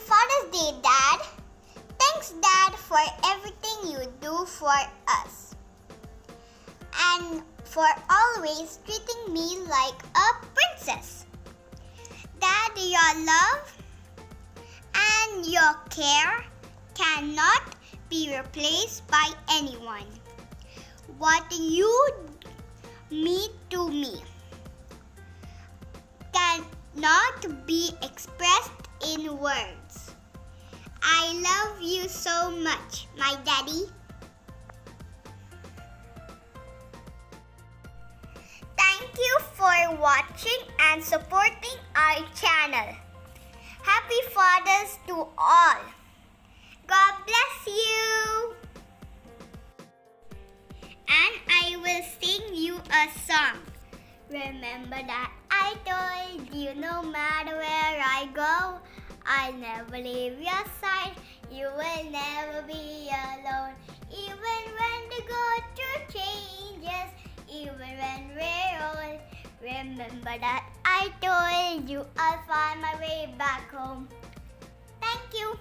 Father's Day, Dad. Thanks, Dad, for everything you do for us. And for always treating me like a princess. Dad, your love and your care cannot be replaced by anyone. What you mean to me cannot be expressed in words. I love you so much, my daddy. Thank you for watching and supporting our channel. Happy Fathers to all. God bless you. And I will sing you a song. Remember that I told you no matter where I go, I'll never leave your side. You will never be alone. Even when the go through changes, even when we're old. Remember that I told you I'll find my way back home. Thank you.